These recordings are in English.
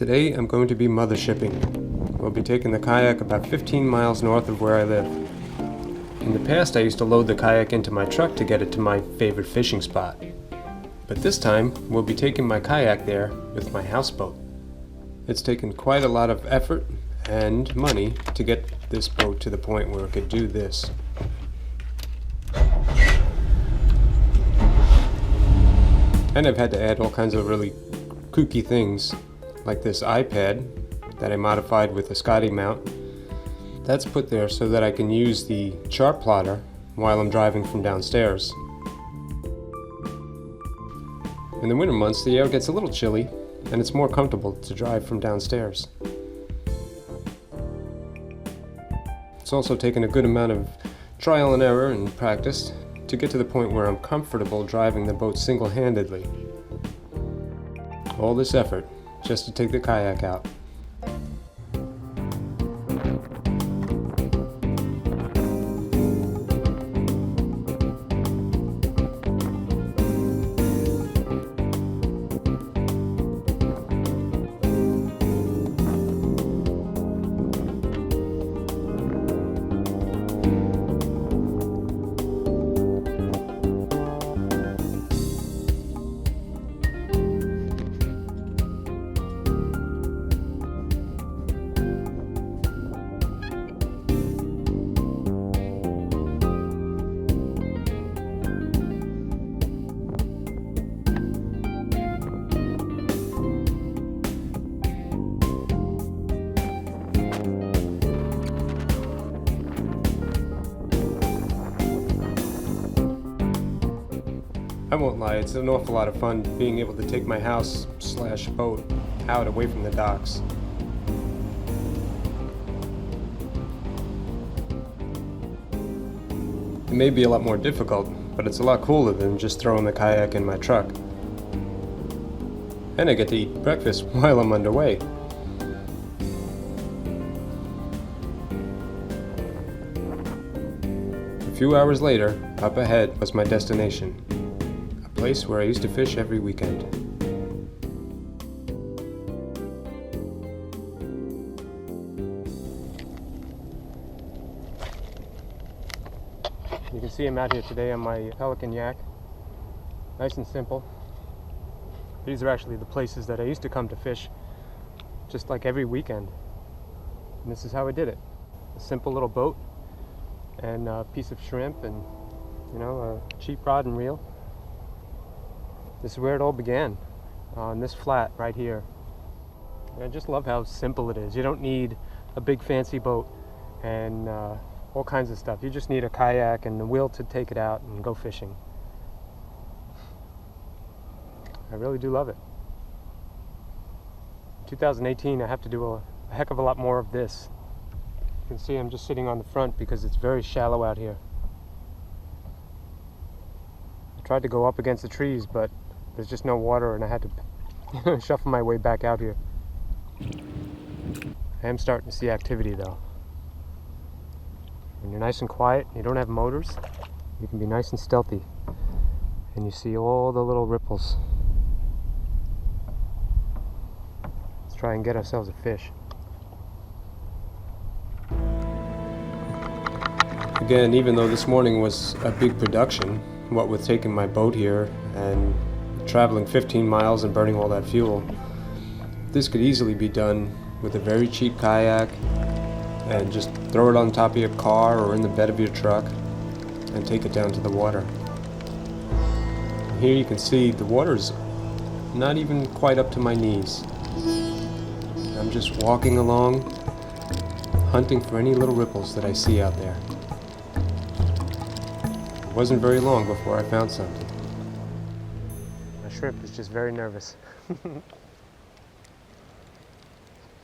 Today I'm going to be mother shipping. We'll be taking the kayak about 15 miles north of where I live. In the past I used to load the kayak into my truck to get it to my favorite fishing spot. But this time we'll be taking my kayak there with my houseboat. It's taken quite a lot of effort and money to get this boat to the point where it could do this. And I've had to add all kinds of really kooky things, like this iPad that I modified with a Scotty mount. That's put there so that I can use the chart plotter while I'm driving from downstairs. In the winter months, the air gets a little chilly, and it's more comfortable to drive from downstairs. It's also taken a good amount of trial and error and practice to get to the point where I'm comfortable driving the boat single-handedly. All this effort just to take the kayak out. I won't lie, it's an awful lot of fun being able to take my house/boat out away from the docks. It may be a lot more difficult, but it's a lot cooler than just throwing the kayak in my truck. And I get to eat breakfast while I'm underway. A few hours later, up ahead was my destination. Place where I used to fish every weekend. You can see I'm out here today on my Pelican Yak. Nice and simple. These are actually the places that I used to come to fish just like every weekend. And this is how I did it. A simple little boat and a piece of shrimp and, a cheap rod and reel. This is where it all began, on this flat right here. And I just love how simple it is. You don't need a big fancy boat and all kinds of stuff. You just need a kayak and the wheel to take it out and go fishing. I really do love it. In 2018, I have to do a heck of a lot more of this. You can see I'm just sitting on the front because it's very shallow out here. I tried to go up against the trees, but there's just no water and I had to shuffle my way back out here. I am starting to see activity though. When you're nice and quiet, you don't have motors, you can be nice and stealthy. And you see all the little ripples. Let's try and get ourselves a fish. Again, even though this morning was a big production, what with taking my boat here and traveling 15 miles and burning all that fuel, this could easily be done with a very cheap kayak and just throw it on top of your car or in the bed of your truck and take it down to the water. Here you can see the water's not even quite up to my knees. I'm just walking along, hunting for any little ripples that I see out there. It wasn't very long before I found something. My shrimp is just very nervous.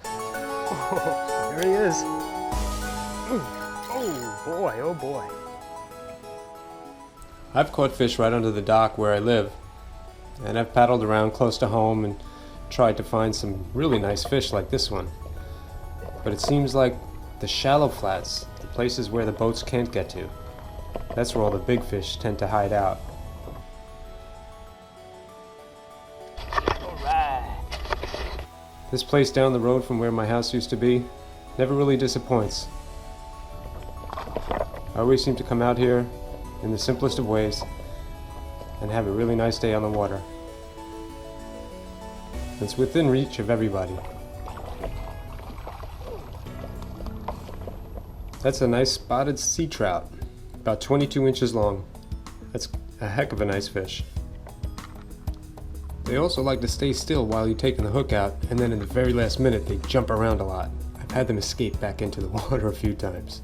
Oh, there he is. Oh boy, oh boy. I've caught fish right under the dock where I live, and I've paddled around close to home and tried to find some really nice fish like this one. But it seems like the shallow flats, the places where the boats can't get to, that's where all the big fish tend to hide out. This place down the road from where my house used to be never really disappoints. I always seem to come out here in the simplest of ways and have a really nice day on the water. It's within reach of everybody. That's a nice spotted sea trout, about 22 inches long. That's a heck of a nice fish. They also like to stay still while you're taking the hook out, and then in the very last minute they jump around a lot. I've had them escape back into the water a few times.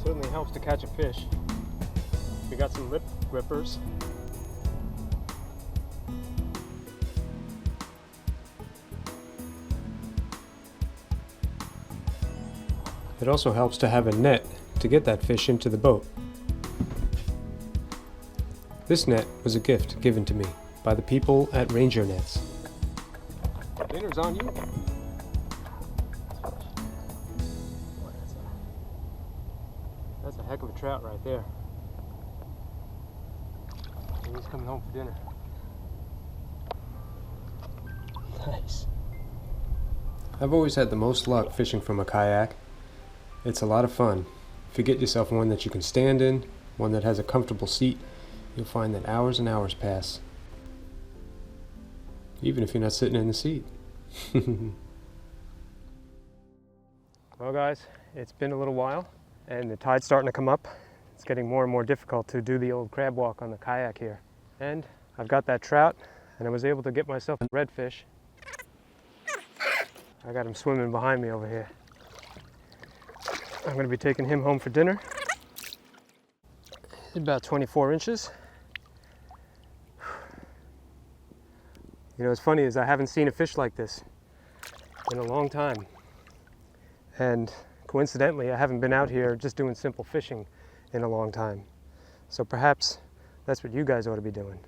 Certainly helps to catch a fish. We got some lip grippers. It also helps to have a net to get that fish into the boat. This net was a gift given to me by the people at Ranger Nets. Dinner's on you. That's a heck of a trout right there. And he's coming home for dinner. Nice. I've always had the most luck fishing from a kayak. It's a lot of fun. If you get yourself one that you can stand in, one that has a comfortable seat, you'll find that hours and hours pass. Even if you're not sitting in the seat. Well guys, it's been a little while and the tide's starting to come up. It's getting more and more difficult to do the old crab walk on the kayak here. And I've got that trout and I was able to get myself a redfish. I got him swimming behind me over here. I'm going to be taking him home for dinner. He's about 24 inches. You know, what's funny is I haven't seen a fish like this in a long time. And coincidentally, I haven't been out here just doing simple fishing in a long time. So perhaps that's what you guys ought to be doing.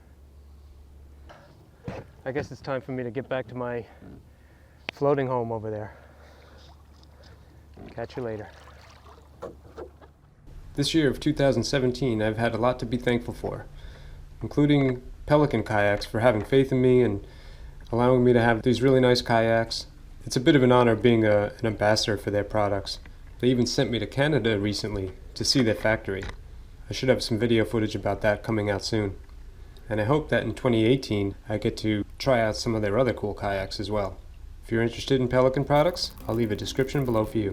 I guess it's time for me to get back to my floating home over there. Catch you later. This year of 2017, I've had a lot to be thankful for, including Pelican Kayaks for having faith in me and allowing me to have these really nice kayaks. It's a bit of an honor being an ambassador for their products. They even sent me to Canada recently to see their factory. I should have some video footage about that coming out soon. And I hope that in 2018 I get to try out some of their other cool kayaks as well. If you're interested in Pelican products, I'll leave a description below for you.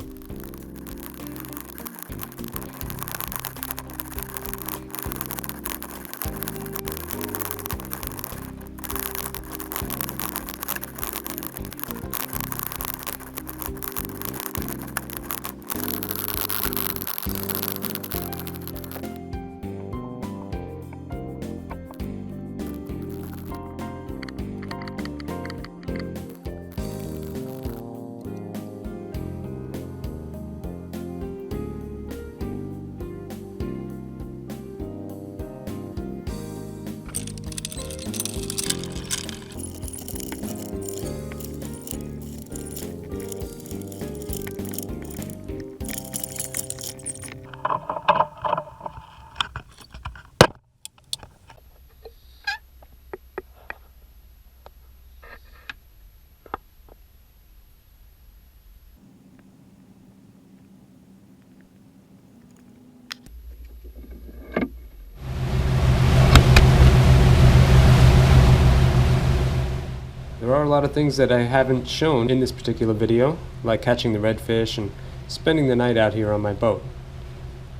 There are a lot of things that I haven't shown in this particular video, like catching the redfish and spending the night out here on my boat.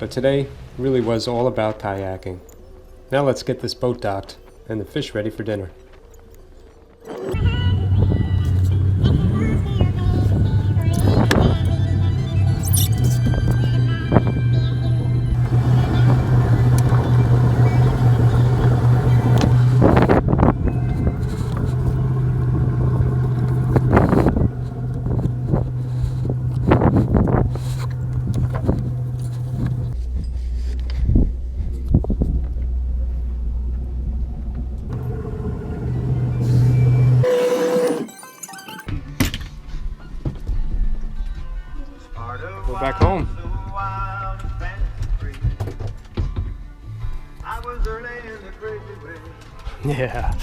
But today really was all about kayaking. Now let's get this boat docked and the fish ready for dinner. We're back home. Yeah.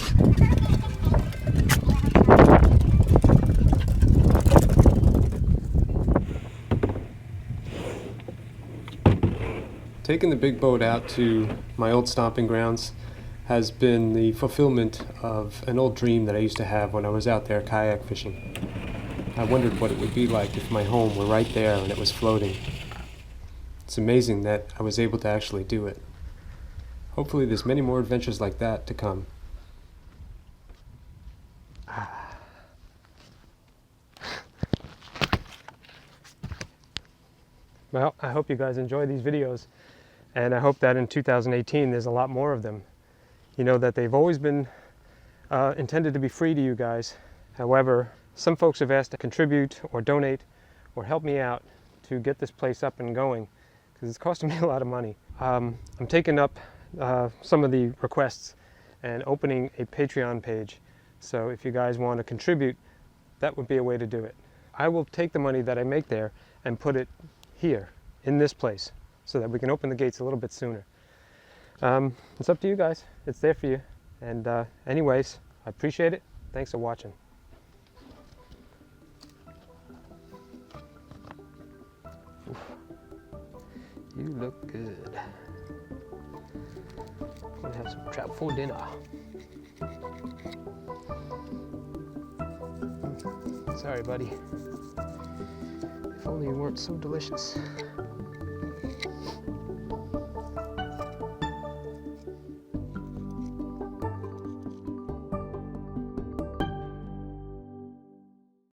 Taking the big boat out to my old stomping grounds has been the fulfillment of an old dream that I used to have when I was out there kayak fishing. I wondered what it would be like if my home were right there and it was floating. It's amazing that I was able to actually do it. Hopefully there's many more adventures like that to come. Well, I hope you guys enjoy these videos, and I hope that in 2018 there's a lot more of them. You know that they've always been intended to be free to you guys. However, some folks have asked to contribute or donate or help me out to get this place up and going, because it's costing me a lot of money. I'm taking up some of the requests and opening a Patreon page. So if you guys want to contribute, that would be a way to do it. I will take the money that I make there and put it here in this place so that we can open the gates a little bit sooner. It's up to you guys. It's there for you. And anyways, I appreciate it. Thanks for watching. Oof. You look good. I'm gonna have some trout for dinner. Sorry, buddy. If only you weren't so delicious.